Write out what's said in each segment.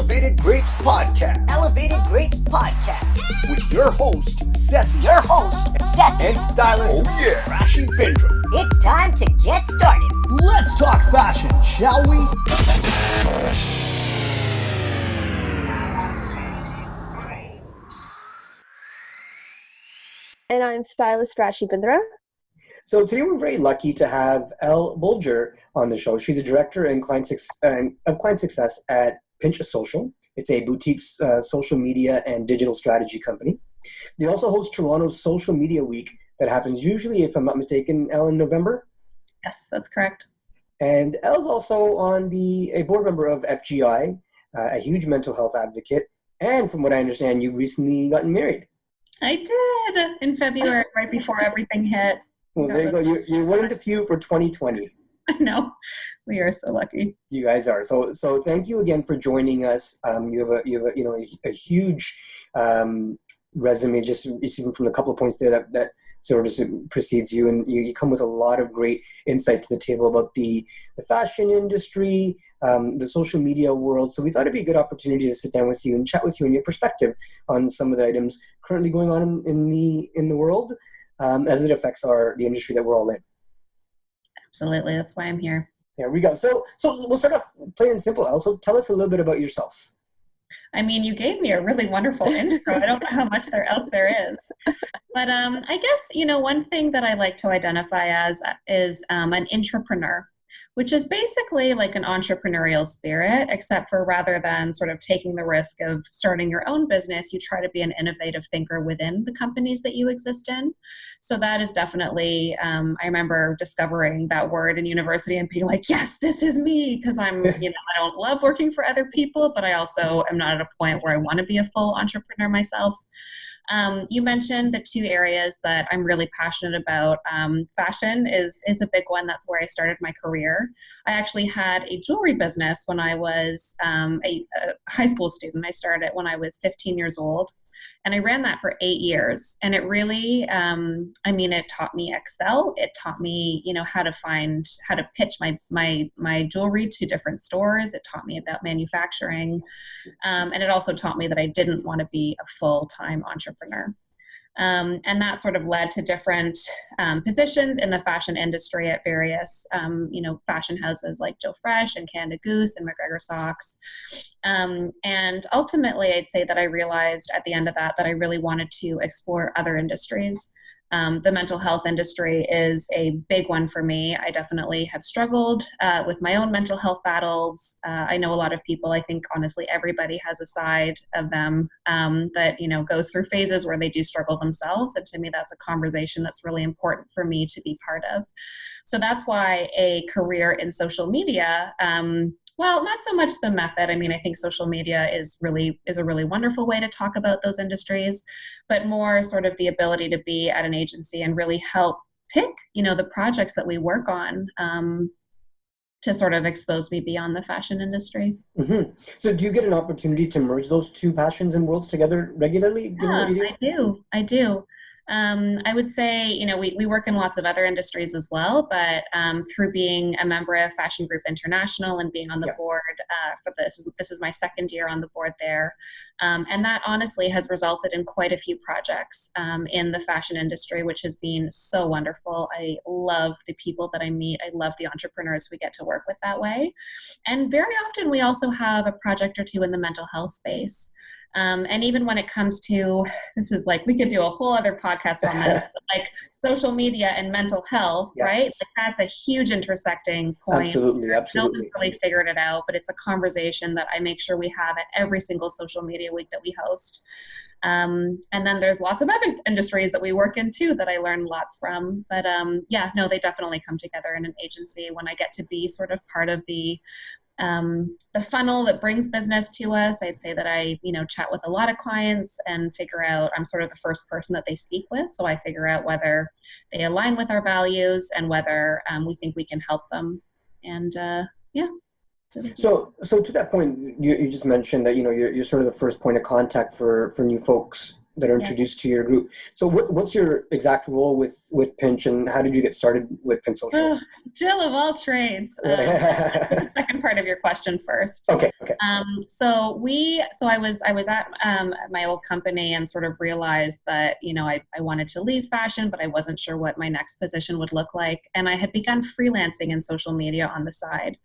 Elevated Grapes Podcast. Elevated Grapes Podcast. With your host, Sethi. Your host, Sethi. And Stylist Rashi Bindra. It's time to get started. Let's talk fashion, shall we? And I'm Stylist Rashi Bindra. So today we're very lucky to have Elle Bulger on the show. She's a director of client success at Pinch Social. It's a boutique social media and digital strategy company. They also host Toronto's Social Media Week that happens usually, if I'm not mistaken, Elle, in November? Yes, that's correct. And Elle's also a board member of FGI, a huge mental health advocate. And from what I understand, you recently gotten married. I did in February, right before everything hit. Well, there you go. You're one of the few for 2020. I know. We are so lucky. You guys are. So thank you again for joining us. You have a huge resume, just even from a couple of points there that sort of just precedes you, and you come with a lot of great insight to the table about the fashion industry, the social media world. So we thought it'd be a good opportunity to sit down with you and chat with you and your perspective on some of the items currently going on in the world as it affects the industry that we're all in. Absolutely. That's why I'm here. There we go. So we'll start off plain and simple. Also, tell us a little bit about yourself. I mean, you gave me a really wonderful intro. I don't know how much else there is. But I guess, one thing that I like to identify as is an intrapreneur, which is basically like an entrepreneurial spirit, except for rather than sort of taking the risk of starting your own business, you try to be an innovative thinker within the companies that you exist in. So that is definitely, I remember discovering that word in university and being like, yes, this is me, because I don't love working for other people, but I also am not at a point where I want to be a full entrepreneur myself. You mentioned the two areas that I'm really passionate about. Fashion is a big one. That's where I started my career. I actually had a jewelry business when I was a high school student. I started when I was 15 years old, and I ran that for 8 years. And it really, it taught me Excel. It taught me, how to pitch my jewelry to different stores. It taught me about manufacturing. And it also taught me that I didn't want to be a full-time entrepreneur. And that sort of led to different positions in the fashion industry at various, fashion houses like Joe Fresh and Canada Goose and McGregor Socks. And ultimately, I'd say that I realized at the end of that I really wanted to explore other industries. The mental health industry is a big one for me. I definitely have struggled with my own mental health battles. I know a lot of people, I think honestly everybody has a side of them that goes through phases where they do struggle themselves. And to me, that's a conversation that's really important for me to be part of. So that's why a career in social media, well, not so much the method. I mean, I think social media is a really wonderful way to talk about those industries, but more sort of the ability to be at an agency and really help pick, the projects that we work on to sort of expose me beyond the fashion industry. Mm-hmm. So do you get an opportunity to merge those two passions and worlds together regularly? Yeah, I do. I would say, we work in lots of other industries as well, but through being a member of Fashion Group International and being on the board for this is my second year on the board there. And that honestly has resulted in quite a few projects in the fashion industry, which has been so wonderful. I love the people that I meet. I love the entrepreneurs we get to work with that way. And very often we also have a project or two in the mental health space. And even when it comes to, this is like, we could do a whole other podcast on this, but like social media and mental health, yes. Right? Like that's a huge intersecting point. Absolutely. No one's really figured it out, but it's a conversation that I make sure we have at every single social media week that we host. And then there's lots of other industries that we work in too that I learn lots from. But they definitely come together in an agency when I get to be sort of part of the funnel that brings business to us. I'd say that I, chat with a lot of clients and figure out, I'm sort of the first person that they speak with. So I figure out whether they align with our values and whether we think we can help them. And So to that point, you just mentioned that, you're sort of the first point of contact for new folks that are introduced to your group. So what's your exact role with Pinch, and how did you get started with Pinch Social? Oh, Jill of all trades. The second part of your question first. Okay. So I was at my old company and sort of realized that, I wanted to leave fashion, but I wasn't sure what my next position would look like. And I had begun freelancing in social media on the side.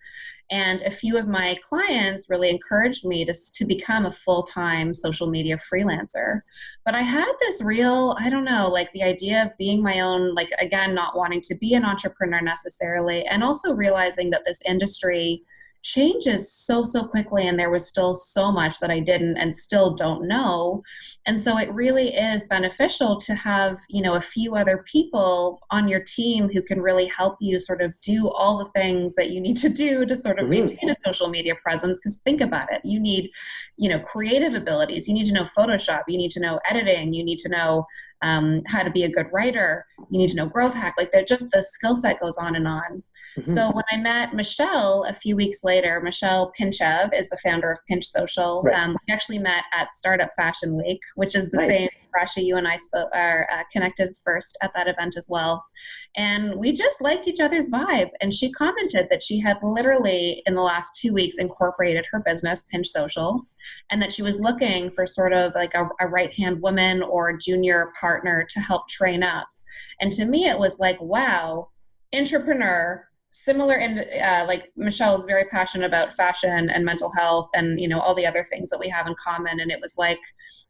And a few of my clients really encouraged me to become a full-time social media freelancer. But I had this real, I don't know, like the idea of being my own, like, again, not wanting to be an entrepreneur necessarily, and also realizing that this industry changes so quickly, and there was still so much that I didn't and still don't know. And so it really is beneficial to have, a few other people on your team who can really help you sort of do all the things that you need to do to sort of maintain a social media presence. Because think about it, you need, creative abilities, you need to know Photoshop, you need to know editing, you need to know how to be a good writer, you need to know growth hack, like they're just, the skill set goes on and on. So when I met Michelle a few weeks later, Michelle Pinchev is the founder of Pinch Social. Right. We actually met at Startup Fashion Week, which is the same. Rashi, you and I are connected first at that event as well. And we just liked each other's vibe. And she commented that she had literally in the last 2 weeks incorporated her business, Pinch Social, and that she was looking for sort of like a right-hand woman or junior partner to help train up. And to me, it was like, wow, entrepreneur, similar in like Michelle is very passionate about fashion and mental health and all the other things that we have in common, and it was like,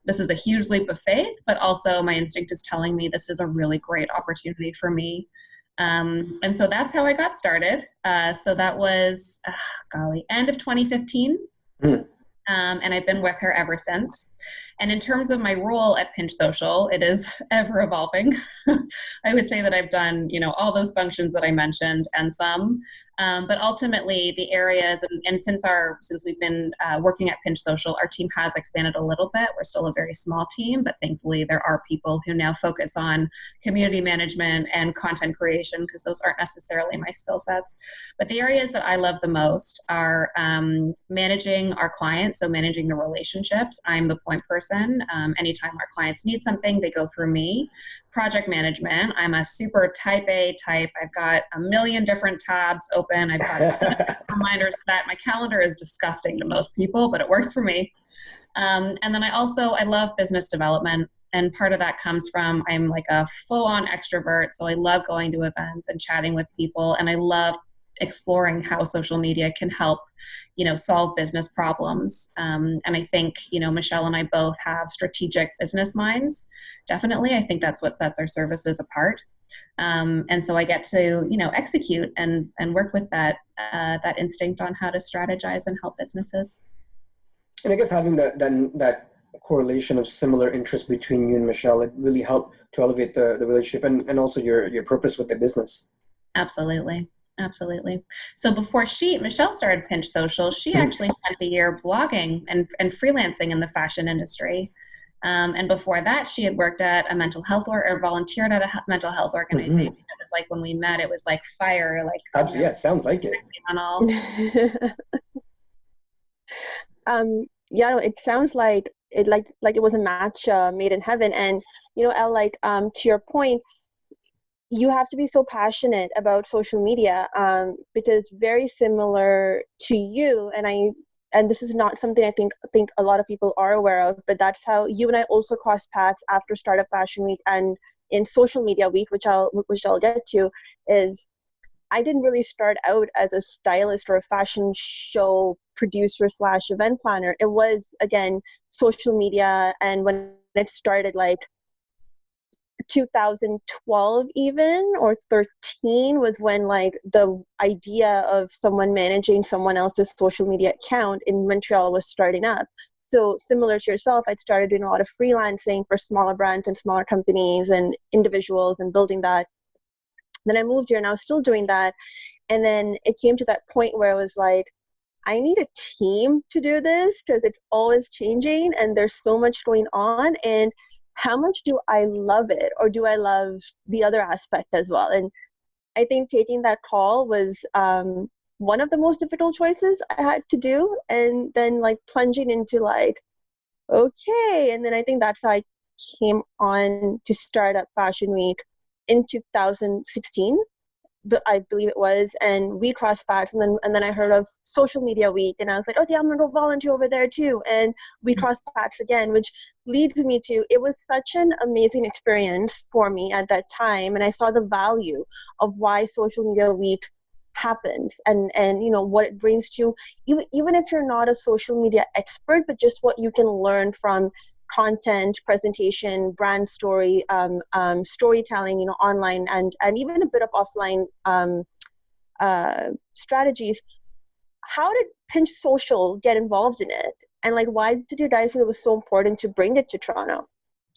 this is a huge leap of faith, but also my instinct is telling me this is a really great opportunity for me. And so that's how I got started. So that was end of 2015. And I've been with her ever since. And in terms of my role at Pinch Social, it is ever evolving. I would say that I've done, all those functions that I mentioned and some. But ultimately, the areas, and since we've been working at Pinch Social, our team has expanded a little bit. We're still a very small team, but thankfully there are people who now focus on community management and content creation, because those aren't necessarily my skill sets. But the areas that I love the most are managing our clients, so managing the relationships. I'm the point person. Anytime our clients need something, they go through me. Project management, I'm a super type A type. I've got a million different tabs open. I've got reminders set. My calendar is disgusting to most people, but it works for me. And then I love business development. And part of that comes from, I'm like a full-on extrovert. So I love going to events and chatting with people. And I love exploring how social media can help, solve business problems. And I think, Michelle and I both have strategic business minds. Definitely. I think that's what sets our services apart. And so I get to, execute and work with that instinct on how to strategize and help businesses. And I guess having that correlation of similar interests between you and Michelle, it really helped to elevate the relationship and also your purpose with the business. Absolutely. So before Michelle started Pinch Social, she actually spent a year blogging and freelancing in the fashion industry. And before that, she had worked at a mental health or volunteered at a mental health organization. It was like when we met, it was like fire. Like absolutely, yeah, sounds like it. On all. It sounds like it was a match made in heaven. And Elle, to your point, you have to be so passionate about social media because very similar to you, and this is not something I think a lot of people are aware of, but that's how you and I also crossed paths after Startup Fashion Week and in Social Media Week, which I'll get to. Is I didn't really start out as a stylist or a fashion show producer / event planner. It was, again, social media, and when it started, like 2012 even, or 13 was when like the idea of someone managing someone else's social media account in Montreal was starting up. So similar to yourself, I'd started doing a lot of freelancing for smaller brands and smaller companies and individuals and building that. Then I moved here and I was still doing that. And then it came to that point where I was like, I need a team to do this because it's always changing and there's so much going on. And how much do I love it, or do I love the other aspect as well? And I think taking that call was one of the most difficult choices I had to do. And then like plunging into like, okay. And then I think that's how I came on to start up Fashion Week in 2016. But I believe it was, and we crossed paths, and then I heard of Social Media Week, and I was like, okay, I'm gonna go volunteer over there too, and we crossed paths again, which leads me to, it was such an amazing experience for me at that time, and I saw the value of why Social Media Week happens, and what it brings to even if you're not a social media expert, but just what you can learn from content, presentation, brand story, storytelling, online and even a bit of offline strategies. How did Pinch Social get involved in it? And why did you guys feel it was so important to bring it to Toronto?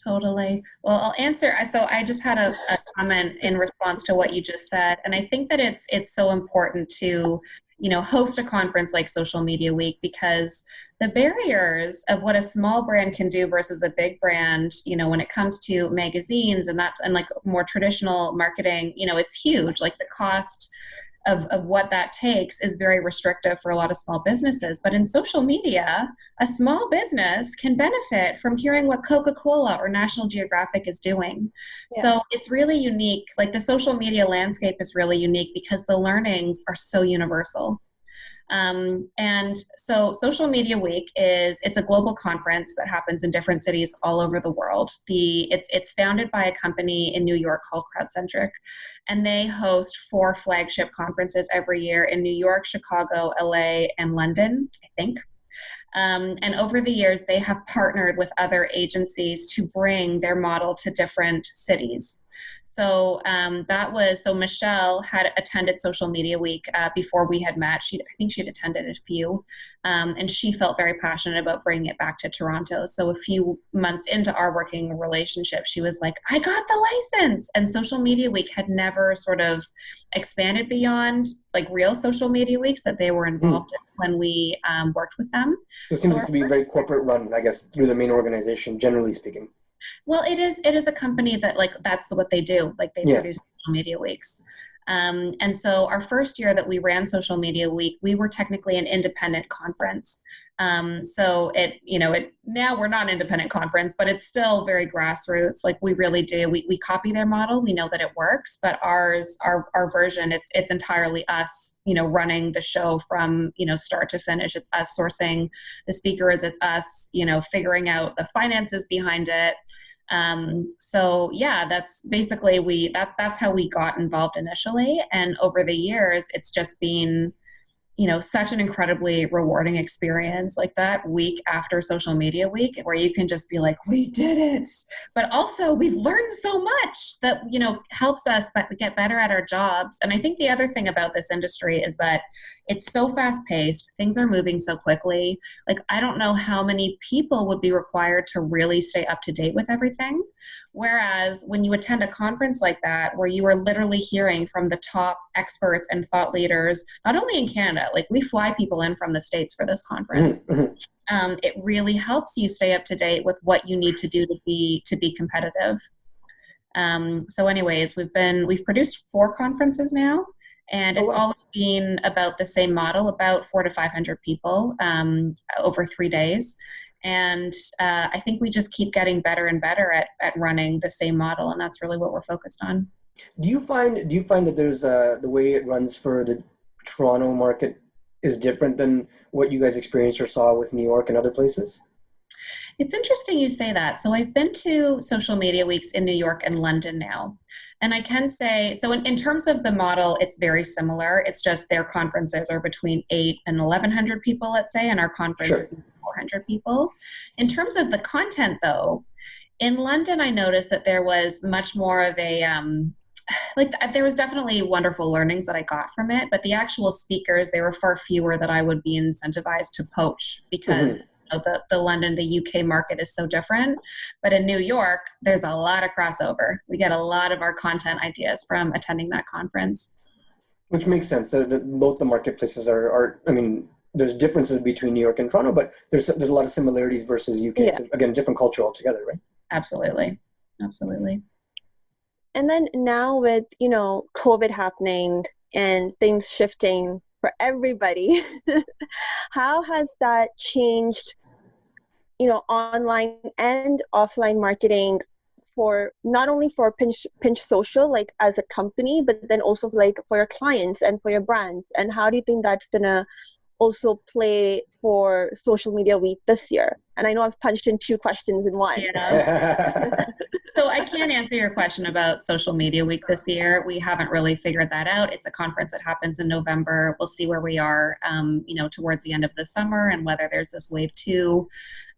Totally. Well, I'll answer. So I just had a comment in response to what you just said. And I think that it's so important to, host a conference like Social Media Week, because the barriers of what a small brand can do versus a big brand, when it comes to magazines and more traditional marketing, it's huge. Like the cost of what that takes is very restrictive for a lot of small businesses. But in social media, a small business can benefit from hearing what Coca-Cola or National Geographic is doing. Yeah. So it's really unique. Like the social media landscape is really unique because the learnings are so universal. And so Social Media Week it's a global conference that happens in different cities all over the world. It's founded by a company in New York called Crowdcentric, and they host 4 flagship conferences every year in New York, Chicago, LA, and London, I think. And over the years, they have partnered with other agencies to bring their model to different cities. So Michelle had attended Social Media Week before we had met. I think she'd attended a few, and she felt very passionate about bringing it back to Toronto. So a few months into our working relationship, she was like, I got the license. And Social Media Week had never sort of expanded beyond real social media weeks that they were involved in when we worked with them. So it seems to be very corporate run, I guess, through the main organization, generally speaking. Well, it is a company that that's what they do. They produce social media weeks. And so our first year that we ran Social Media Week, we were technically an independent conference. So now we're not an independent conference, but it's still very grassroots. We really do. We copy their model. We know that it works, but our version, it's entirely us, running the show from, start to finish. It's us sourcing the speakers. It's us, figuring out the finances behind it. That's basically that's how we got involved initially. And over the years, it's just been, such an incredibly rewarding experience, that week after Social Media Week, where you can just be like, we did it. But also we've learned so much that, helps us get better at our jobs. And I think the other thing about this industry is that it's so fast paced. Things are moving so quickly. I don't know how many people would be required to really stay up to date with everything. Whereas when you attend a conference like that, where you are literally hearing from the top experts and thought leaders, not only in Canada, we fly people in from the States for this conference. It really helps you stay up to date with what you need to do to be competitive. So anyways, we've produced 4 conferences now, and it's all been about the same model, about 400 to 500 people over 3 days. And I think we just keep getting better and better at running the same model, and that's really what we're focused on. Do you find that there's the way it runs for the Toronto market is different than what you guys experienced or saw with New York and other places? It's interesting you say that. So I've been to Social Media Weeks in New York and London now. And I can say, so in terms of the model, it's very similar. It's just their conferences are between 800 and 1,100 people, let's say, and our conference is 400 people. In terms of the content, though, in London, I noticed that there was much more of a, there was definitely wonderful learnings that I got from it, but the actual speakers, they were far fewer that I would be incentivized to poach because the London, the UK market is so different. But in New York, there's a lot of crossover. We get a lot of our content ideas from attending that conference. Which makes sense. Both the marketplaces are, I mean, there's differences between New York and Toronto, but there's a lot of similarities versus UK. Yeah. So again, different culture altogether, right? Absolutely. Absolutely. And then now with, COVID happening and things shifting for everybody, how has that changed online and offline marketing for not only for Pinch Social, like as a company, but then also like for your clients and for your brands? And how do you think that's gonna also play for Social Media Week this year? And I know I've punched in 2 questions in one. Yeah. So I can't answer your question about Social Media Week this year. We haven't really figured that out. It's a conference that happens in November. We'll see where we are, towards the end of the summer and whether there's this wave 2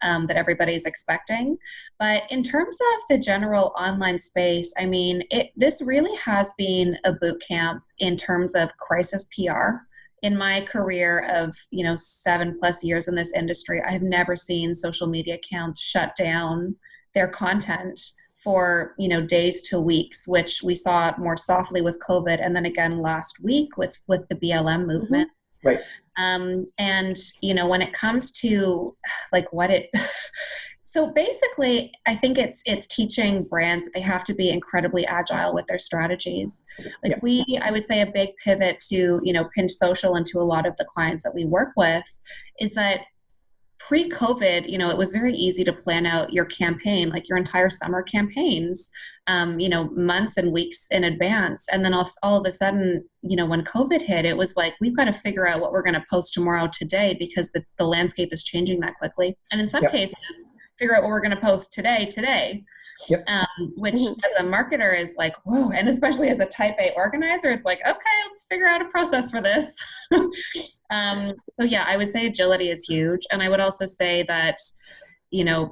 that everybody's expecting. But in terms of the general online space, I mean, this really has been a boot camp in terms of crisis PR. In my career of 7+ years in this industry, I have never seen social media accounts shut down their content for days to weeks, which we saw more softly with COVID, and then again last week with the BLM movement. Mm-hmm. Right. And when it comes to like what it so basically, I think it's teaching brands that they have to be incredibly agile with their strategies. Like I would say a big pivot to, Pinch Social and to a lot of the clients that we work with is that pre-COVID, it was very easy to plan out your campaign, like your entire summer campaigns, months and weeks in advance. And then all of a sudden, when COVID hit, it was like, we've got to figure out what we're going to post tomorrow today because the landscape is changing that quickly. And in some cases, figure out what we're going to post today, which as a marketer is like, whoa. And especially as a type A organizer, it's like, okay, let's figure out a process for this. So yeah, I would say agility is huge. And I would also say that,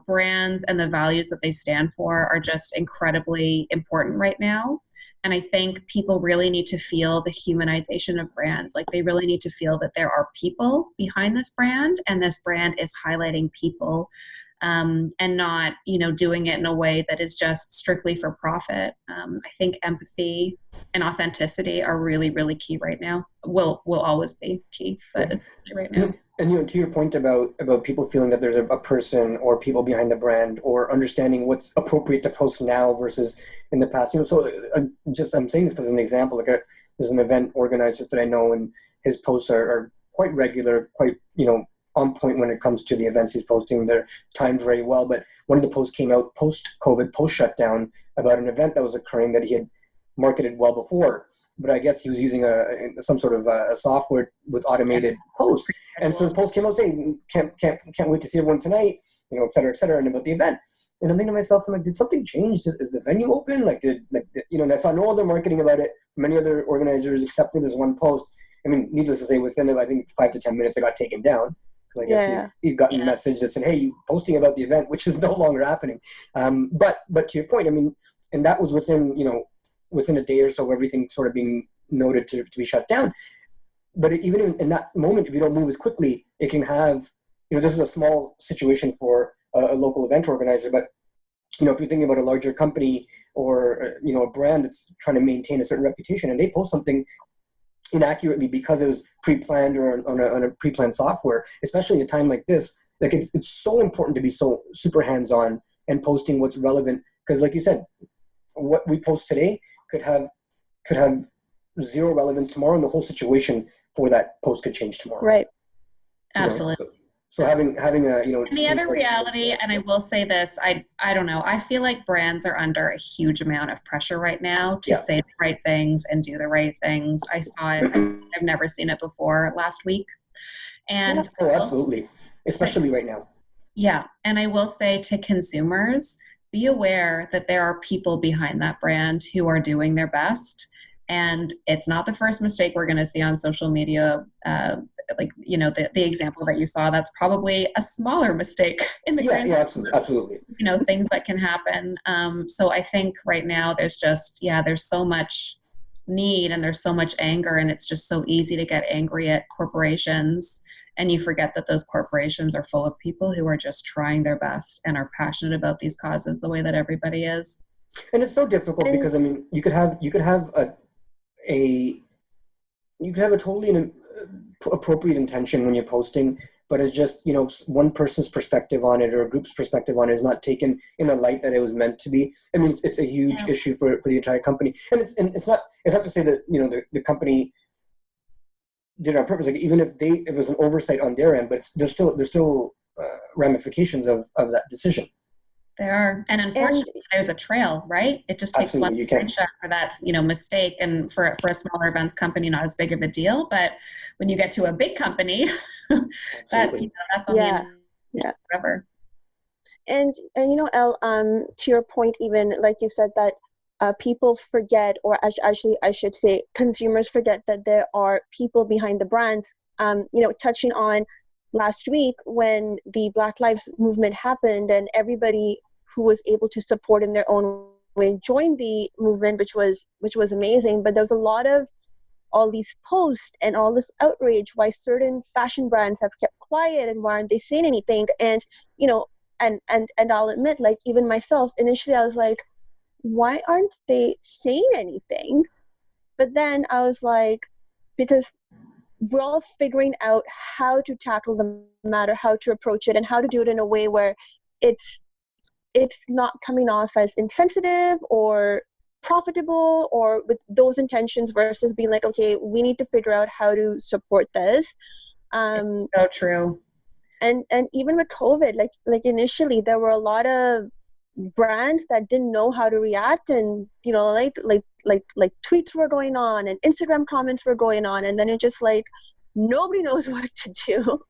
brands and the values that they stand for are just incredibly important right now. And I think people really need to feel the humanization of brands. Like they really need to feel that there are people behind this brand and this brand is highlighting people. And not, doing it in a way that is just strictly for profit. I think empathy and authenticity are really, really key right now. Will always be key, but right now. And to your point about people feeling that there's a person or people behind the brand, or understanding what's appropriate to post now versus in the past. So I'm saying this because as an example, like there's an event organizer that I know, and his posts are quite regular, quite on point when it comes to the events he's posting. They're timed very well. But one of the posts came out post-COVID, post-shutdown, about an event that was occurring that he had marketed well before. But I guess he was using some sort of a software with automated posts. And so the post came out saying, can't wait to see everyone tonight, et cetera, and about the event. And I'm thinking to myself, I'm like, did something change? Is the venue open? And I saw no other marketing about it from any other organizers except for this one post. I mean, needless to say, within, I think, 5 to 10 minutes, it got taken down. Because I guess he'd gotten a message that said, hey, you posting about the event, which is no longer happening. But to your point, I mean, and that was within a day or so of everything sort of being noted to be shut down. But even in that moment, if you don't move as quickly, it can have, this is a small situation for a local event organizer. But, if you're thinking about a larger company or, a brand that's trying to maintain a certain reputation and they post something inaccurately because it was pre-planned or on a pre-planned software, especially in a time like this, like it's so important to be so super hands-on and posting what's relevant, because like you said, what we post today could have zero relevance tomorrow, and the whole situation for that post could change tomorrow. Right. Absolutely. So having a and the other reality, and I will say this, I don't know, I feel like brands are under a huge amount of pressure right now to say the right things and do the right things. I saw it. I've never seen it before last week. And absolutely, especially right now. Yeah, and I will say to consumers, be aware that there are people behind that brand who are doing their best. And it's not the first mistake we're going to see on social media. The example that you saw, that's probably a smaller mistake in the grand absolutely. Things that can happen. So I think right now there's so much need and there's so much anger, and it's just so easy to get angry at corporations. And you forget that those corporations are full of people who are just trying their best and are passionate about these causes the way that everybody is. And it's so difficult because, I mean, you could have a totally appropriate intention when you're posting, but it's just, one person's perspective on it or a group's perspective on it is not taken in the light that it was meant to be. I mean, it's a huge issue for the entire company. And it's not to say that, the company did it on purpose. Like, even if it was an oversight on their end, but there's still ramifications of that decision. There are, and unfortunately, there's a trail, right? It just takes one screenshot for that, mistake, and for a smaller events company, not as big of a deal. But when you get to a big company, that's only forever. And Elle, to your point, even like you said that people forget, or actually I should say, consumers forget that there are people behind the brands. Touching on last week when the Black Lives Movement happened, and everybody who was able to support in their own way joined the movement, which was amazing. But there was a lot of all these posts and all this outrage why certain fashion brands have kept quiet and why aren't they saying anything. And and I'll admit, like, even myself, initially I was like, why aren't they saying anything? But then I was like, because we're all figuring out how to tackle the matter, how to approach it, and how to do it in a way where it's not coming off as insensitive or profitable or with those intentions, versus being like, okay, we need to figure out how to support this. So true. And even with COVID, like initially there were a lot of brands that didn't know how to react, and like tweets were going on and Instagram comments were going on, and then it just like nobody knows what to do.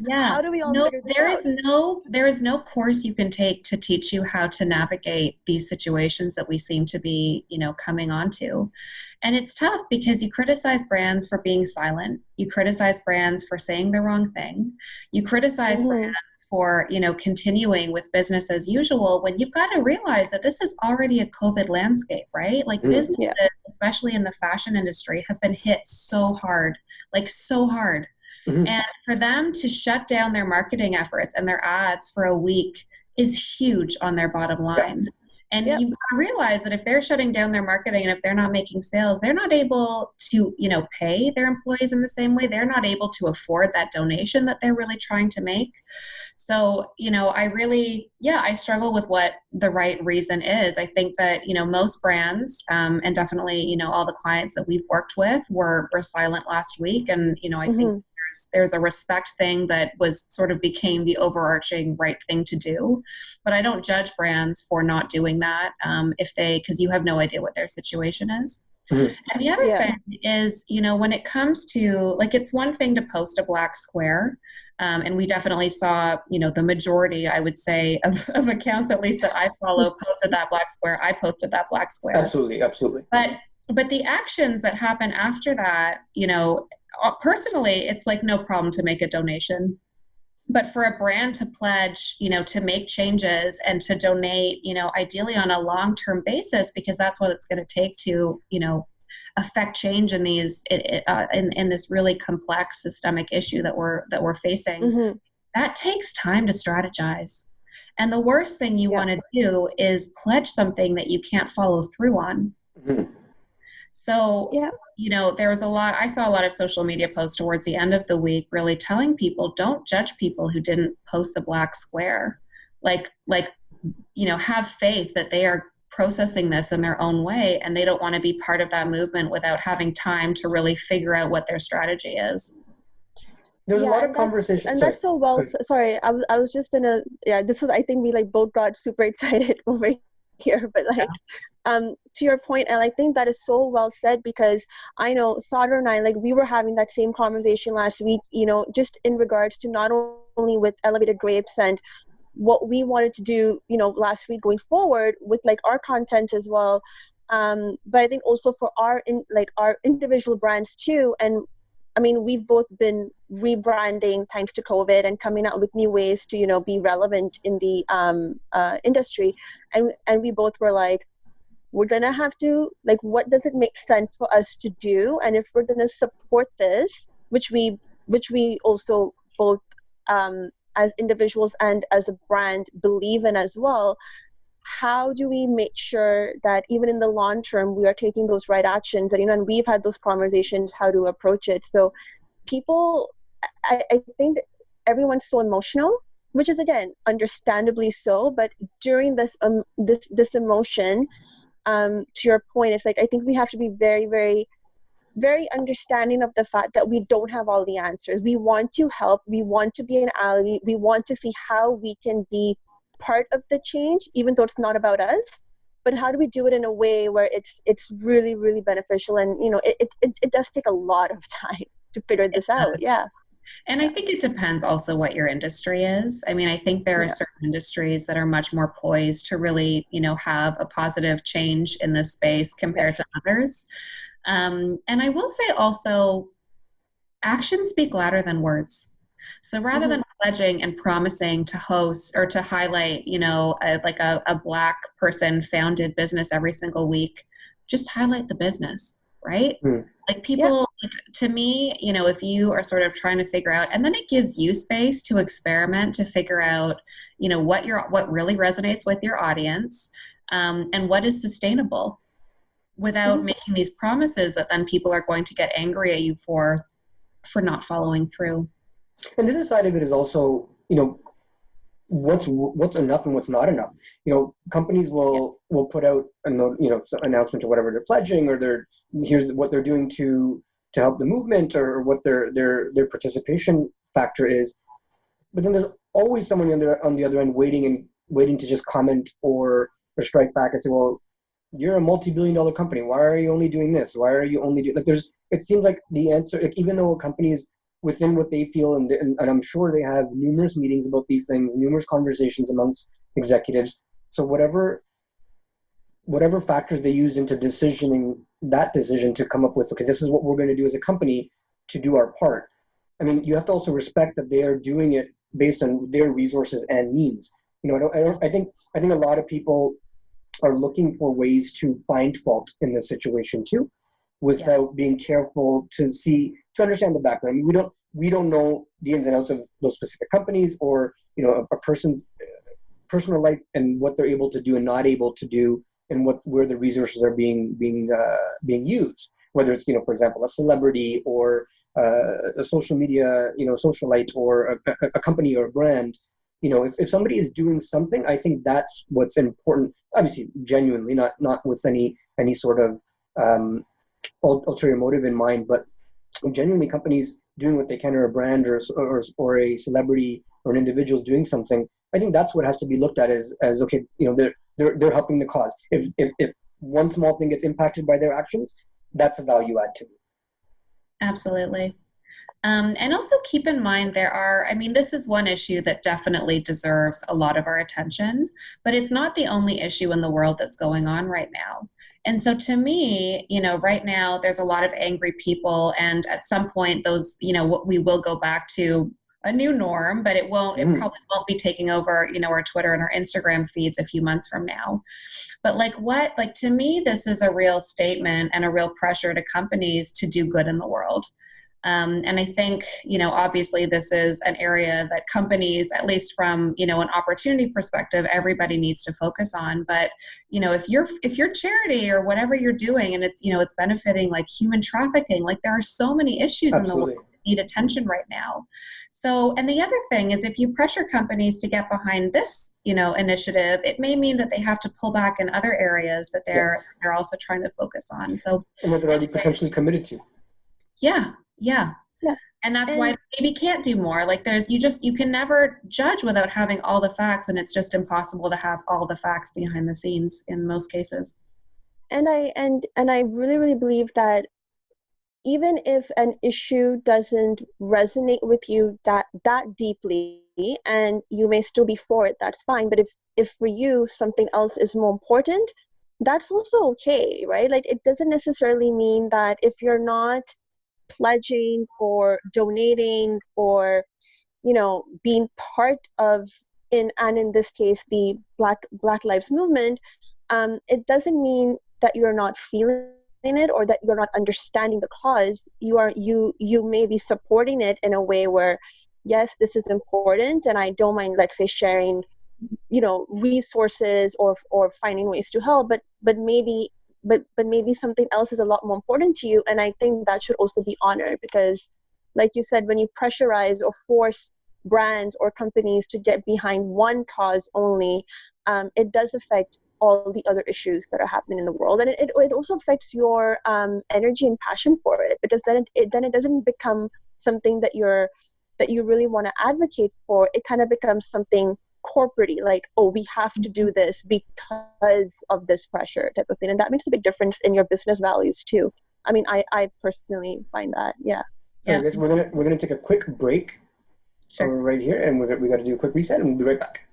Yeah. How do we all figure this out? There is no course you can take to teach you how to navigate these situations that we seem to be, coming onto. And it's tough because you criticize brands for being silent. You criticize brands for saying the wrong thing. You criticize brands for, continuing with business as usual, when you've got to realize that this is already a COVID landscape, right? Like businesses, especially in the fashion industry, have been hit so hard, like so hard. And for them to shut down their marketing efforts and their ads for a week is huge on their bottom line. And you've got to realize that if they're shutting down their marketing and if they're not making sales, they're not able to, pay their employees in the same way. They're not able to afford that donation that they're really trying to make. So, I struggle with what the right reason is. I think that, most brands, and definitely, all the clients that we've worked with were silent last week. And, I think there's a respect thing that was sort of became the overarching right thing to do. But I don't judge brands for not doing that because you have no idea what their situation is. And the other thing is, when it comes to, like, it's one thing to post a black square. And we definitely saw, the majority, I would say, of accounts, at least that I follow, posted that black square. I posted that black square. Absolutely. But the actions that happen after that, personally, it's like no problem to make a donation. But for a brand to pledge, to make changes and to donate, ideally on a long-term basis, because that's what it's going to take to, affect change in these in this really complex systemic issue that we're facing. That takes time to strategize. And the worst thing you want to do is pledge something that you can't follow through on. So, I saw a lot of social media posts towards the end of the week really telling people, don't judge people who didn't post the black square. Have faith that they are processing this in their own way, and they don't want to be part of that movement without having time to really figure out what their strategy is. There's a lot of conversation. And that's so well, sorry, I was just this was, I think we both got super excited over here, but to your point, and I think that is so well said, because I know Sadr and I, we were having that same conversation last week, just in regards to not only with Elevated Grapes and what we wanted to do, last week going forward with our content as well. But I think also for our individual brands too. And I mean, we've both been rebranding thanks to COVID and coming out with new ways to, be relevant in the industry. And we both were like, we're going to have to, what does it make sense for us to do? And if we're going to support this, which we also both as individuals and as a brand believe in as well, how do we make sure that even in the long term, we are taking those right actions? And, and we've had those conversations, how to approach it. So people, I think everyone's so emotional, which is, again, understandably so. But during this emotion, to your point, it's I think we have to be very, very very understanding of the fact that we don't have all the answers. We want to help. We want to be an ally. We want to see how we can be part of the change, even though it's not about us. But how do we do it in a way where it's really, really beneficial? And, it does take a lot of time to figure this out. Yeah. And I think it depends also what your industry is. I mean, I think there are certain industries that are much more poised to really, have a positive change in this space compared to others. And I will say also, actions speak louder than words. So rather than pledging and promising to host or to highlight, a Black person founded business every single week, just highlight the business, right? Like people, to me, if you are sort of trying to figure out, and then it gives you space to experiment, to figure out, what really resonates with your audience, and what is sustainable, without making these promises that then people are going to get angry at you for not following through. And the other side of it is also, what's enough and what's not enough. Companies will put out announcement or whatever they're pledging, or here's what they're doing to help the movement, or what their participation factor is. But then there's always someone on the other end waiting to just comment or strike back and say, well, you're a multi-billion-dollar company. Why are you only doing this? Why are you only doing it seems like the answer, even though companies within what they feel, and I'm sure they have numerous meetings about these things, numerous conversations amongst executives. So whatever factors they use into that decision to come up with, okay, this is what we're going to do as a company to do our part. I mean, you have to also respect that they are doing it based on their resources and means. I think a lot of people are looking for ways to find fault in this situation too, without being careful to understand the background. I mean, we don't know the ins and outs of those specific companies, or a person's personal life and what they're able to do and not able to do, and where the resources are being used. Whether it's for example, a celebrity, or a social media socialite, or a company or a brand. If somebody is doing something, I think that's what's important. Obviously, genuinely, not with any sort of ulterior motive in mind, but genuinely companies doing what they can, or a brand, or a celebrity or an individual doing something. I think that's what has to be looked at as okay, they're helping the cause. If one small thing gets impacted by their actions, that's a value add to me. Absolutely. And also keep in mind this is one issue that definitely deserves a lot of our attention, but it's not the only issue in the world that's going on right now. And so to me, right now there's a lot of angry people, and at some point those, we will go back to a new norm, but it probably won't be taking over, our Twitter and our Instagram feeds a few months from now. But to me, this is a real statement and a real pressure to companies to do good in the world. And I think, obviously this is an area that companies, at least from, an opportunity perspective, everybody needs to focus on. But, if you're charity or whatever you're doing, and it's, it's benefiting like human trafficking, there are so many issues in the world that need attention right now. So, and the other thing is, if you pressure companies to get behind this, initiative, it may mean that they have to pull back in other areas that they're also trying to focus on. So, and that they're already potentially committed to. Yeah. And that's why they maybe can't do more. You can never judge without having all the facts, and it's just impossible to have all the facts behind the scenes in most cases. And I really, really believe that even if an issue doesn't resonate with you that deeply, and you may still be for it, that's fine. But if for you something else is more important, that's also okay, right? It doesn't necessarily mean that if you're not pledging or donating or being part of in this case the Black Lives Movement, it doesn't mean that you're not feeling it or that you're not understanding the cause. You may be supporting it in a way where, yes, this is important, and I don't mind, let's say, sharing resources or finding ways to help, but maybe something else is a lot more important to you. And I think that should also be honored, because like you said, when you pressurize or force brands or companies to get behind one cause only, it does affect all the other issues that are happening in the world. And it also affects your energy and passion for it, because then it doesn't become something that you really want to advocate for. It kind of becomes something corporate-y, like, oh, we have to do this because of this pressure type of thing. And that makes a big difference in your business values too. I mean, I personally find that, yeah. So guys, we're gonna take a quick break. Sure. Right here, and we got to do a quick reset, and we'll be right back.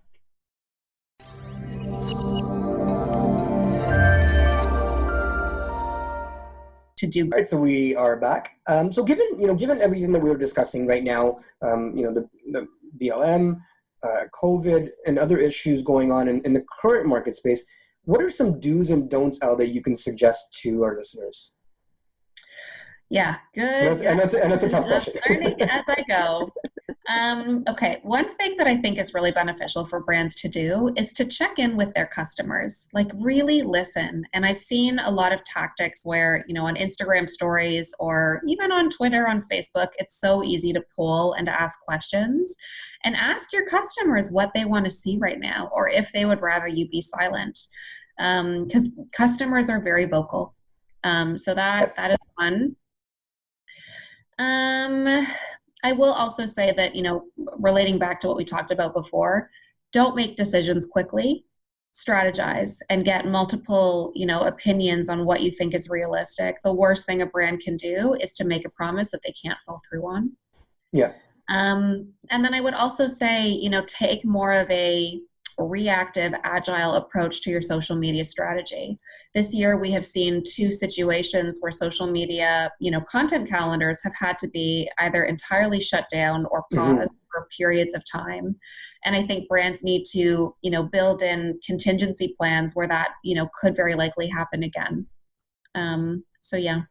To do. All right, so we are back. So given everything that we were discussing right now, the BLM, COVID, and other issues going on in the current market space, what are some do's and don'ts out that you can suggest to our listeners? Yeah, good. And that's a tough question. Learning as I go. Okay, one thing that I think is really beneficial for brands to do is to check in with their customers, like really listen. And I've seen a lot of tactics where, on Instagram stories or even on Twitter, on Facebook, it's so easy to poll and to ask questions, and ask your customers what they want to see right now, or if they would rather you be silent, because customers are very vocal. So that is one. I will also say that, relating back to what we talked about before, don't make decisions quickly, strategize, and get multiple, opinions on what you think is realistic. The worst thing a brand can do is to make a promise that they can't follow through on. Yeah. And then I would also say, take more of a reactive, agile approach to your social media strategy. This year, we have seen 2 situations where social media, content calendars have had to be either entirely shut down or paused for periods of time. And I think brands need to, build in contingency plans where that, could very likely happen again. So yeah.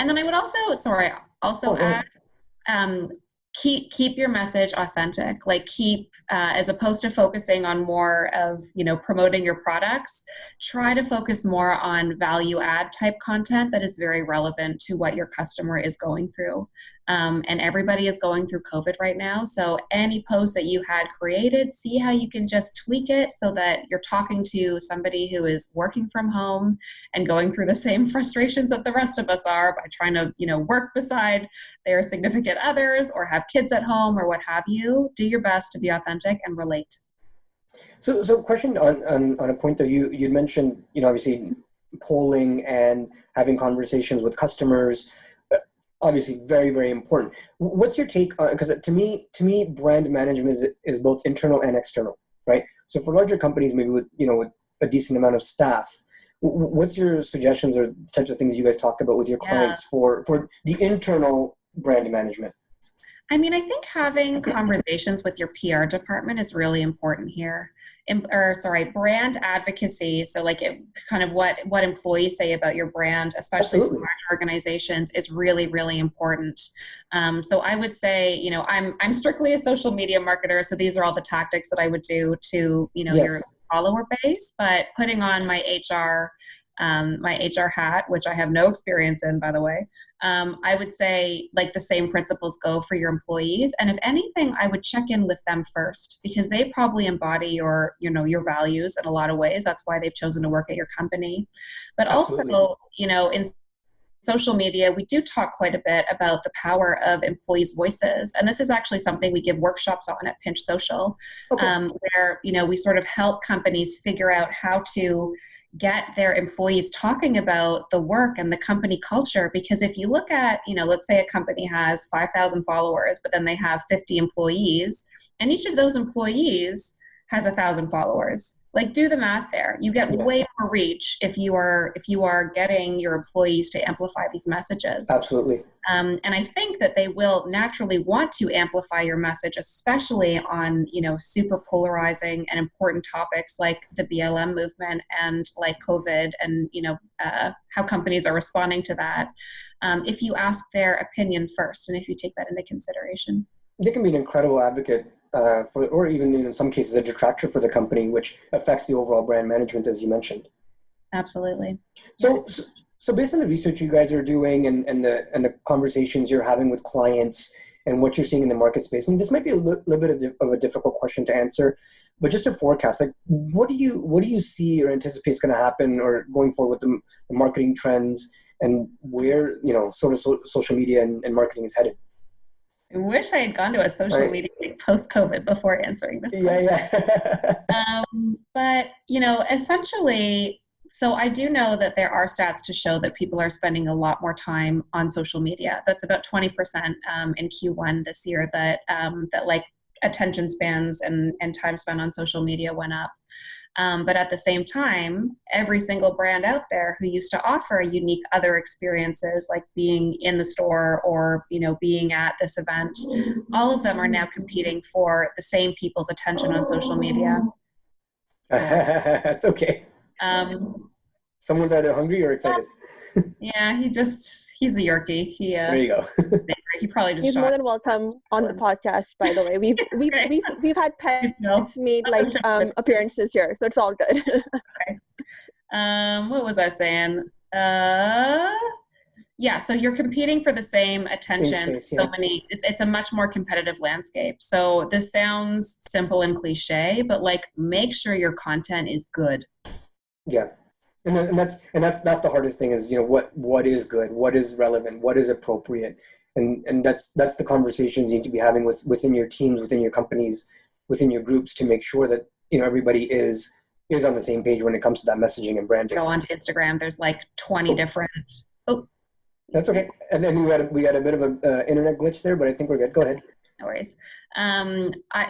And then I would also add, keep your message authentic, like as opposed to focusing on more of, promoting your products, try to focus more on value add type content that is very relevant to what your customer is going through. And everybody is going through COVID right now. So any post that you had created, see how you can just tweak it so that you're talking to somebody who is working from home and going through the same frustrations that the rest of us are by trying to, work beside their significant others or have kids at home or what have you. Do your best to be authentic and relate. So question on a point that you'd mentioned, obviously polling and having conversations with customers, obviously very, very important. What's your take on, because to me, brand management is both internal and external, right? So for larger companies, maybe with a decent amount of staff, what's your suggestions or types of things you guys talk about with your clients for the internal brand management? I mean, I think having conversations with your PR department is really important here. Brand advocacy. So kind of what employees say about your brand, especially for large organizations, is really, really important. So I would say, I'm strictly a social media marketer. So these are all the tactics that I would do to, your follower base, but putting on my HR hat, which I have no experience in, by the way, I would say the same principles go for your employees. And if anything, I would check in with them first, because they probably embody your values in a lot of ways. That's why they've chosen to work at your company. But Absolutely. Also, in social media, we do talk quite a bit about the power of employees' voices. And this is actually something we give workshops on at Pinch Social, where, we sort of help companies figure out how to get their employees talking about the work and the company culture. Because if you look at, let's say a company has 5,000 followers, but then they have 50 employees, and each of those employees has 1,000 followers. Do the math there. You get way more reach if you are getting your employees to amplify these messages. Absolutely. And I think that they will naturally want to amplify your message, especially on, super polarizing and important topics like the BLM movement and like COVID and, how companies are responding to that. If you ask their opinion first, and if you take that into consideration. They can be an incredible advocate or even in some cases a detractor for the company, which affects the overall brand management, as you mentioned. Absolutely. So based on the research you guys are doing and the conversations you're having with clients, and what you're seeing in the market space. And this might be a little bit of a difficult question to answer, but just a forecast, like what do you see or anticipate is going to happen or going forward with the marketing trends and where, sort of social media and marketing is headed? I wish I had gone to a social media post-COVID before answering this question. Yeah. But, essentially, so I do know that there are stats to show that people are spending a lot more time on social media. That's about 20% in Q1 this year that like attention spans and time spent on social media went up. But at the same time, every single brand out there who used to offer unique other experiences like being in the store or, being at this event, all of them are now competing for the same people's attention on social media. That's okay. Someone's either hungry or excited. Yeah, he's a Yorkie. There you go. He probably just He's more than welcome on the podcast, by the way. We've had pets made appearances here, so it's all good. Okay. What was I saying? Yeah, so you're competing for the same attention. It's a much more competitive landscape. So this sounds simple and cliche, but make sure your content is good. Yeah. And that's the hardest thing is, what is good, what is relevant, what is appropriate. And that's the conversations you need to be having within your teams, within your companies, within your groups to make sure that, everybody is on the same page when it comes to that messaging and branding. Go on Instagram, there's 20 different. Oh, that's okay. And then we had a bit of an internet glitch there, but I think we're good. Go ahead. No worries.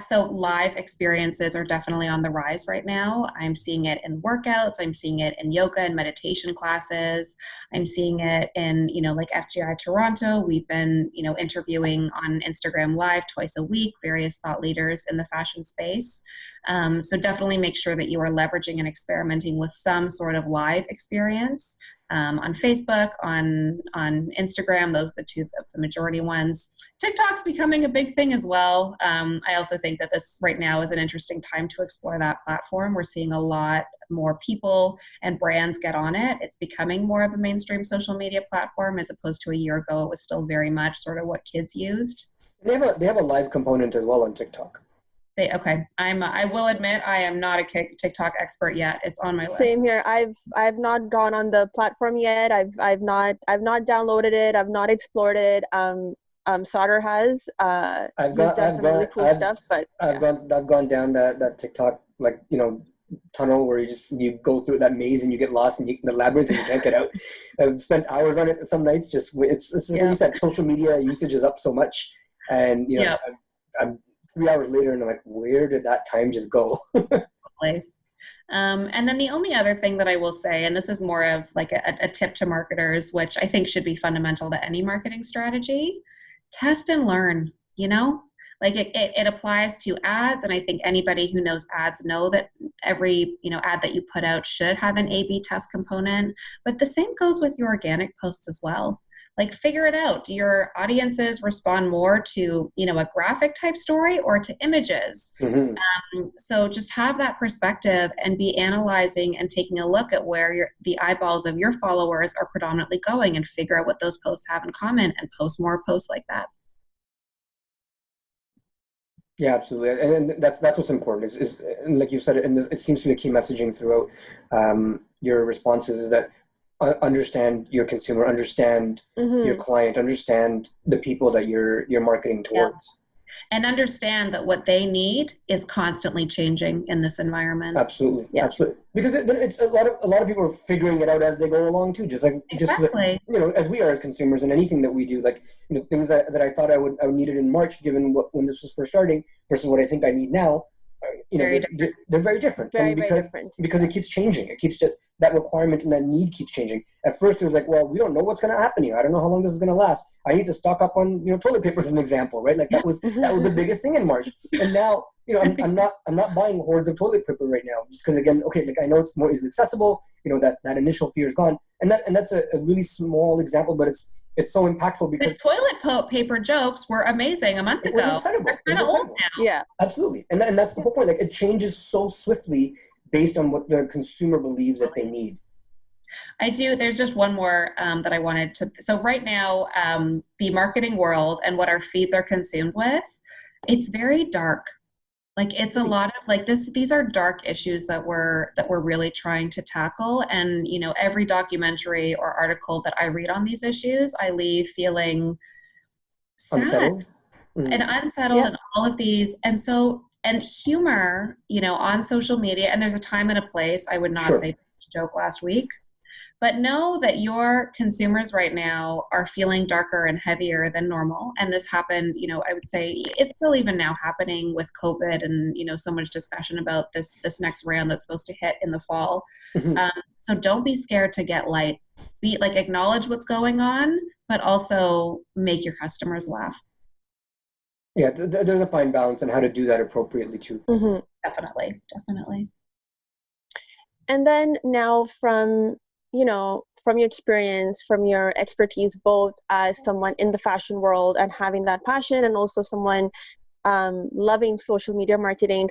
So live experiences are definitely on the rise right now. I'm seeing it in workouts. I'm seeing it in yoga and meditation classes. I'm seeing it in, FGI Toronto. We've been, interviewing on Instagram Live twice a week, various thought leaders in the fashion space. So definitely make sure that you are leveraging and experimenting with some sort of live experience. On Facebook, on Instagram, those are the majority ones. TikTok's becoming a big thing as well. I also think that this right now is an interesting time to explore that platform. We're seeing a lot more people and brands get on it. It's becoming more of a mainstream social media platform as opposed to a year ago. It was still very much sort of what kids used. They have a live component as well on TikTok. Okay. I will admit I am not a TikTok expert yet. It's on my list. Same here. I've not gone on the platform yet. I've not downloaded it. I've not explored it. Sauter has. He's done some really cool stuff, but I've gone down that TikTok tunnel where you go through that maze and you get lost in the labyrinth and you can't get out. I've spent hours on it some nights. Just it's like you said, social media usage is up so much, and I'm 3 hours later and I'm like, where did that time just go? And then the only other thing that I will say, and this is more of a tip to marketers, which I think should be fundamental to any marketing strategy, test and learn, it applies to ads. And I think anybody who knows ads know that every, ad that you put out should have an A/B test component, but the same goes with your organic posts as well. Figure it out. Do your audiences respond more to, a graphic type story or to images? Mm-hmm. So just have that perspective and be analyzing and taking a look at where the eyeballs of your followers are predominantly going and figure out what those posts have in common and post more posts like that. Yeah, absolutely. And that's what's important is like you said, and it seems to be a key messaging throughout your responses is that understand your consumer, understand your client, understand the people that you're marketing towards. Yeah. And understand that what they need is constantly changing in this environment. Absolutely. Yeah. Absolutely. Because it's a lot of people are figuring it out as they go along too, just as we are as consumers and anything that we do, things that I thought I would need it in March, given when this was first starting versus what I think I need now. They're very different. Very different. Because it keeps changing. It keeps that requirement and that need keeps changing. At first it was like, well, we don't know what's going to happen here. I don't know how long this is going to last. I need to stock up on, toilet paper as an example, right? That was the biggest thing in March. And now, I'm not buying hordes of toilet paper right now just because again, I know it's more easily accessible. That initial fear is gone. And that's a really small example, but it's so impactful because toilet paper jokes were amazing a month ago. It was incredible. They're kind of old now. Yeah, absolutely. And that's the whole point. It changes so swiftly based on what the consumer believes that they need. I do. There's just one more that I wanted to. So right now, the marketing world and what our feeds are consumed with, it's very dark. Like it's a lot of like this. These are dark issues that we're really trying to tackle. And every documentary or article that I read on these issues, I leave feeling sad Unsettled. and unsettled and all of these. And humor, on social media. And there's a time and a place. I would not say joke last week. But know that your consumers right now are feeling darker and heavier than normal. And this happened, I would say it's still even now happening with COVID and, so much discussion about this next round that's supposed to hit in the fall. So don't be scared to get light. Acknowledge what's going on, but also make your customers laugh. Yeah, there's a fine balance on how to do that appropriately too. Definitely. And then now from your experience, from your expertise, both as someone in the fashion world and having that passion, and also someone loving social media marketing,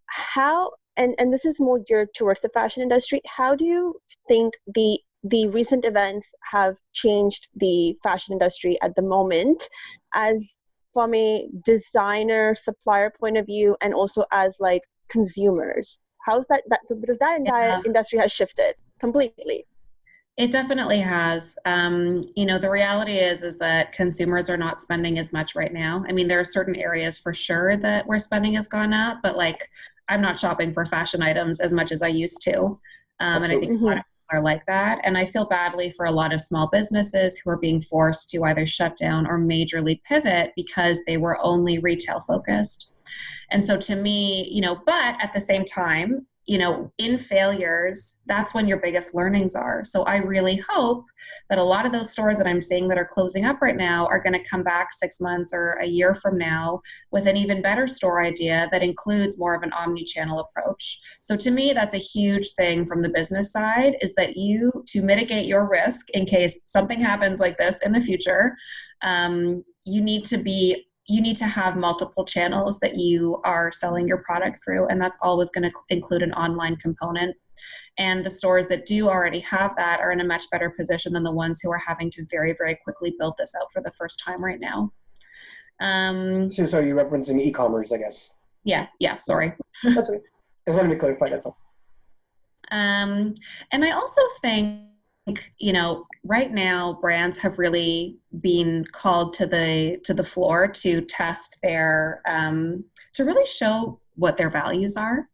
how, and this is more geared towards the fashion industry, how do you think the recent events have changed the fashion industry at the moment, as from a designer, supplier point of view, and also as like consumers? How's that because that entire industry has shifted completely. It definitely has. The reality is that consumers are not spending as much right now. I mean, there are certain areas for sure that where spending has gone up, but I'm not shopping for fashion items as much as I used to. And I think a lot of people are like that. And I feel badly for a lot of small businesses who are being forced to either shut down or majorly pivot because they were only retail focused. And so to me, but at the same time, in failures, that's when your biggest learnings are. So I really hope that a lot of those stores that I'm seeing that are closing up right now are going to come back 6 months or a year from now with an even better store idea that includes more of an omni-channel approach. So to me, that's a huge thing from the business side, is that to mitigate your risk in case something happens like this in the future, you need to have multiple channels that you are selling your product through, and that's always going to include an online component. And the stores that do already have that are in a much better position than the ones who are having to very, very quickly build this out for the first time right now. So you're referencing e-commerce, I guess. Yeah, sorry. That's okay. I wanted to clarify, that's all. And I also think, right now brands have really been called to the floor to test their, to really show what their values are.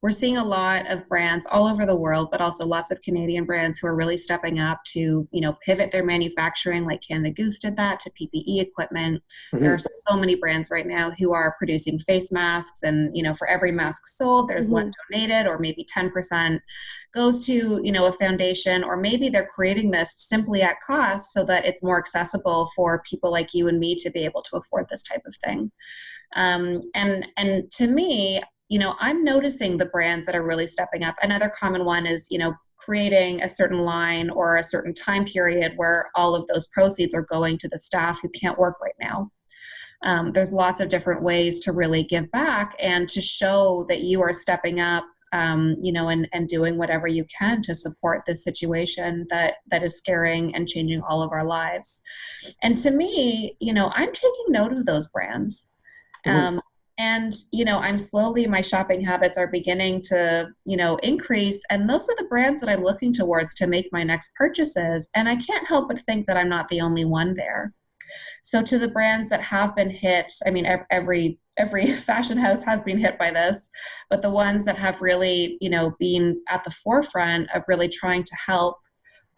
We're seeing a lot of brands all over the world, but also lots of Canadian brands who are really stepping up to, pivot their manufacturing, like Canada Goose did that, to PPE equipment. There are so many brands right now who are producing face masks, and, for every mask sold, there's one donated, or maybe 10% goes to, a foundation, or maybe they're creating this simply at cost so that it's more accessible for people like you and me to be able to afford this type of thing. And to me, I'm noticing the brands that are really stepping up. Another common one is, creating a certain line or a certain time period where all of those proceeds are going to the staff who can't work right now. There's lots of different ways to really give back and to show that you are stepping up, and doing whatever you can to support this situation that is scaring and changing all of our lives. And to me, I'm taking note of those brands. And, I'm slowly, my shopping habits are beginning to, increase. And those are the brands that I'm looking towards to make my next purchases. And I can't help but think that I'm not the only one there. So to the brands that have been hit, I mean, every fashion house has been hit by this, but the ones that have really, been at the forefront of really trying to help,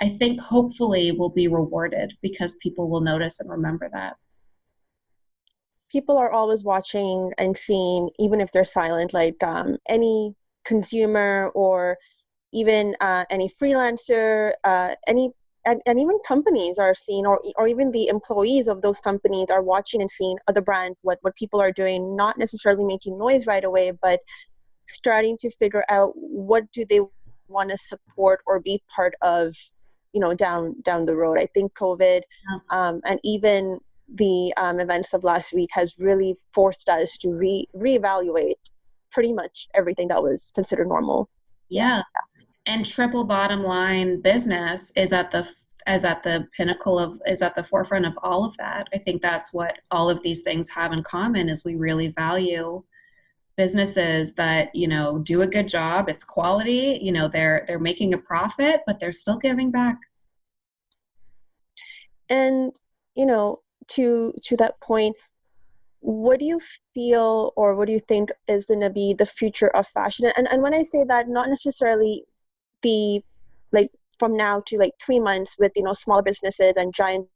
I think hopefully will be rewarded because people will notice and remember that. People are always watching and seeing, even if they're silent, like any consumer or even any freelancer, and even companies are seeing, or even the employees of those companies are watching and seeing other brands, what people are doing, not necessarily making noise right away, but starting to figure out what do they want to support or be part of, down the road. I think COVID and even the events of last week has really forced us to reevaluate pretty much everything that was considered normal. Yeah. and triple bottom line business is at the forefront of all of that. I think that's what all of these things have in common, is we really value businesses that, you know, do a good job. It's quality, you know, they're making a profit, but they're still giving back. And, you know, to that point, what do you feel, or what do you think is going to be the future of fashion? And when I say that, not necessarily the, like, from now to like 3 months with, you know, small businesses and giant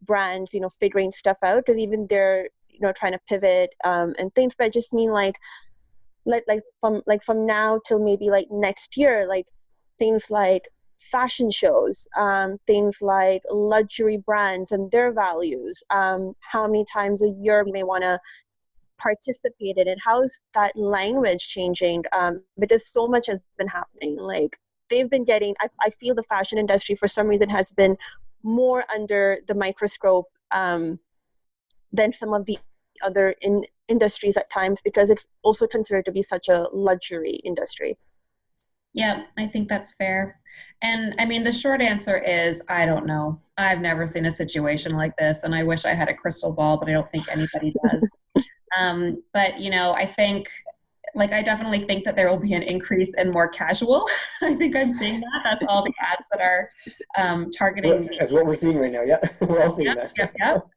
brands, you know, figuring stuff out, because even they're, you know, trying to pivot and things. But I just mean like from now till maybe like next year, like things like fashion shows, things like luxury brands and their values, how many times a year we may want to participate in it. How is that language changing? Because so much has been happening. Like they've been getting, I feel the fashion industry for some reason has been more under the microscope than some of the other industries at times, because it's also considered to be such a luxury industry. Yeah, I think that's fair. And I mean, the short answer is, I don't know. I've never seen a situation like this, and I wish I had a crystal ball, but I don't think anybody does. But, you know, I think, like, I definitely think that there will be an increase in more casual. I think I'm seeing that. That's all the ads that are targeting. That's what we're seeing right now. Yeah, we're all seeing that. Yep.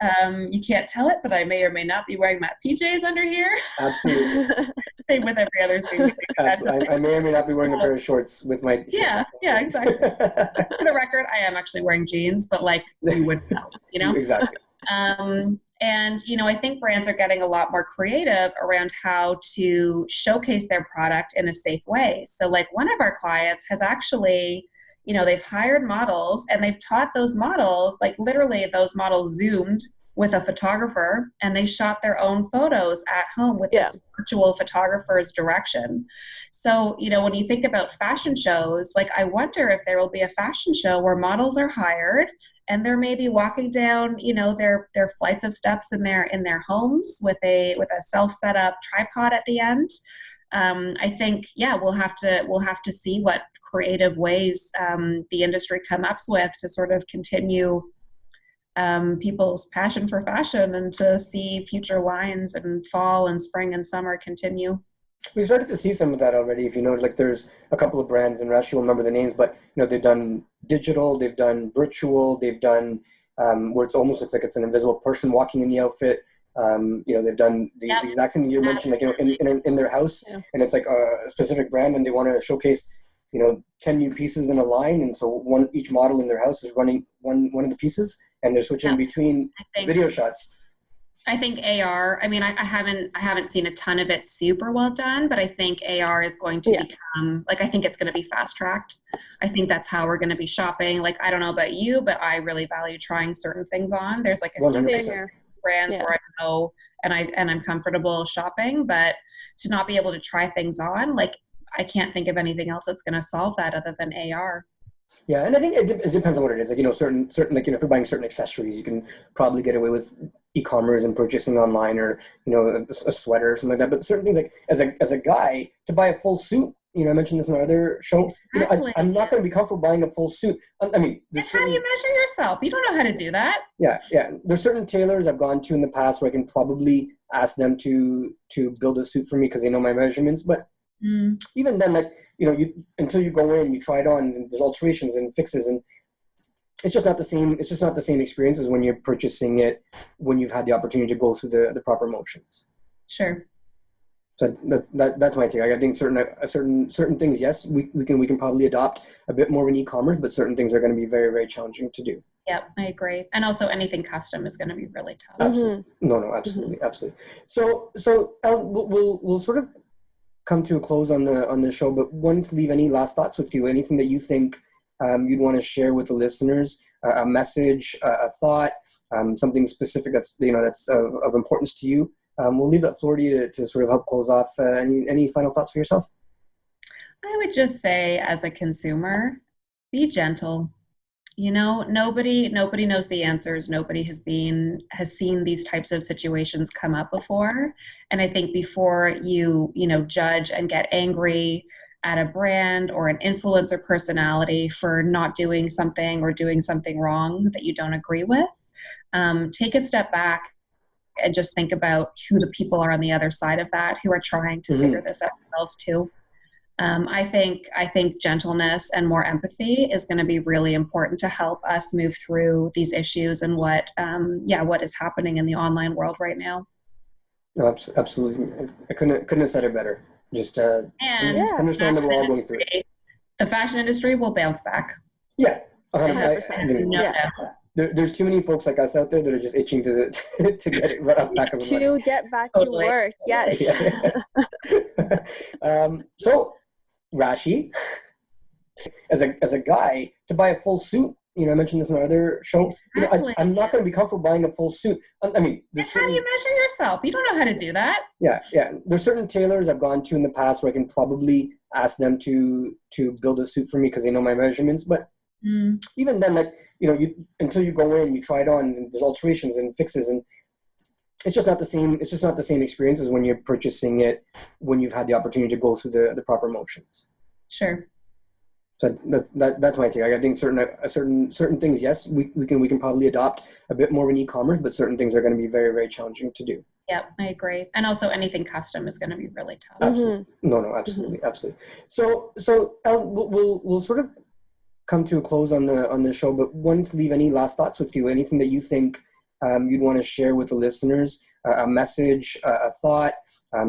You can't tell it, but I may or may not be wearing my PJs under here. Absolutely. Same with every other thing. Absolutely. I may or may not be wearing a pair of shorts with my. Yeah, exactly. For the record, I am actually wearing jeans, but like you would know, you know? Exactly. And, you know, I think brands are getting a lot more creative around how to showcase their product in a safe way. So like one of our clients has actually, you know, they've hired models and they've taught those models, like literally those models Zoomed with a photographer and they shot their own photos at home with this virtual photographer's direction. So, you know, when you think about fashion shows, like I wonder if there will be a fashion show where models are hired and they're maybe walking down, you know, their flights of steps in their homes with a self set up tripod at the end. I think, yeah, we'll have to see what creative ways the industry comes up with to sort of continue people's passion for fashion and to see future lines in fall and spring and summer continue. We started to see some of that already. If you know, like there's a couple of brands, and Rashi will remember the names, but you know, they've done digital, they've done virtual, they've done where it's almost looks like it's an invisible person walking in the outfit. You know, they've done the exact same thing you mentioned, like, you know, in their house, and it's like a specific brand, and they want to showcase, you know, 10 new pieces in a line, and so each model in their house is running one of the pieces, and they're switching between video shots. I think AR, I mean, I haven't seen a ton of it super well done, but I think AR is going to become, like, I think it's going to be fast tracked. I think that's how we're going to be shopping. Like, I don't know about you, but I really value trying certain things on. There's like a few brands where I know and I'm comfortable shopping, but to not be able to try things on, like, I can't think of anything else that's going to solve that other than AR. Yeah, and I think it depends on what it is. Like, you know, certain like, you know, if you're buying certain accessories, you can probably get away with e-commerce and purchasing online, or, you know, a sweater or something like that. But certain things, like as a guy, to buy a full suit, you know, I mentioned this in our other show. Exactly. You know, I'm not going to be comfortable buying a full suit. I mean, how do you measure yourself? You don't know how to do that. Yeah. There's certain tailors I've gone to in the past where I can probably ask them to build a suit for me because they know my measurements. But even then, like, you know, until you go in, you try it on, and there's alterations and fixes, and it's just not the same. It's just not the same experience as when you're purchasing it, when you've had the opportunity to go through the proper motions. Sure. So that's my take. I think certain things, yes, we can probably adopt a bit more in e-commerce, but certain things are going to be very, very challenging to do. Yep, I agree. And also anything custom is going to be really tough. Absolutely. No, absolutely, absolutely. So Elle, we'll sort of come to a close on the show, but wanted to leave any last thoughts with you, anything that you think you'd want to share with the listeners, a message, a thought, something specific that's, you know, that's of importance to you. We'll leave that floor to you to sort of help close off. Any final thoughts for yourself? I would just say, as a consumer, be gentle. You know, nobody knows the answers. Nobody has seen these types of situations come up before. And I think before you judge and get angry, at a brand or an influencer personality for not doing something or doing something wrong that you don't agree with. Take a step back and just think about who the people are on the other side of that, who are trying to figure this out themselves too. I think gentleness and more empathy is going to be really important to help us move through these issues and what is happening in the online world right now. No, absolutely. I couldn't have said it better. Just understand that we're all going through it. The fashion industry will bounce back. Yeah, 100%. There's too many folks like us out there that are just itching to get it right back up and running. To get back to work, yes. So, Rashi, as a guy, to buy a full suit, I mentioned this in our other show. Exactly. I'm not going to be comfortable buying a full suit. I mean, how do you measure yourself? You don't know how to do that. Yeah. There's certain tailors I've gone to in the past where I can probably ask them to build a suit for me because they know my measurements. But even then, until you go in, you try it on, and there's alterations and fixes, and it's just not the same. It's just not the same experience as when you're purchasing it when you've had the opportunity to go through the proper motions. Sure. So that's my take. I think certain things, yes, we can probably adopt a bit more in e-commerce, but certain things are going to be very, very challenging to do. Yeah, I agree. And also anything custom is going to be really tough. Absolutely. No, absolutely, absolutely. So Elle, we'll sort of come to a close on the show, but wanted to leave any last thoughts with you. Anything that you think you'd want to share with the listeners, a message, a thought,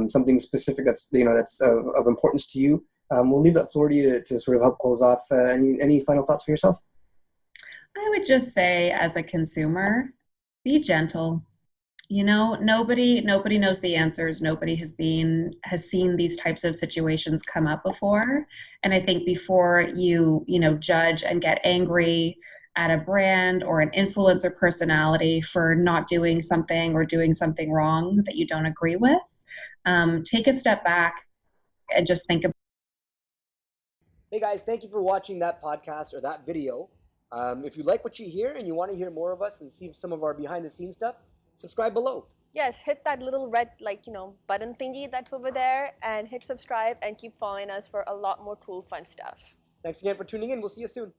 something specific that's of importance to you. We'll leave that floor to you to sort of help close off. Any final thoughts for yourself? I would just say, as a consumer, be gentle. Nobody knows the answers. Nobody has seen these types of situations come up before. And I think before you judge and get angry at a brand or an influencer personality for not doing something or doing something wrong that you don't agree with, take a step back and just think about. Hey guys, thank you for watching that podcast or that video. If you like what you hear and you want to hear more of us and see some of our behind the scenes stuff, subscribe below. Yes, hit that little red button thingy that's over there and hit subscribe and keep following us for a lot more cool fun stuff. Thanks again for tuning in. We'll see you soon.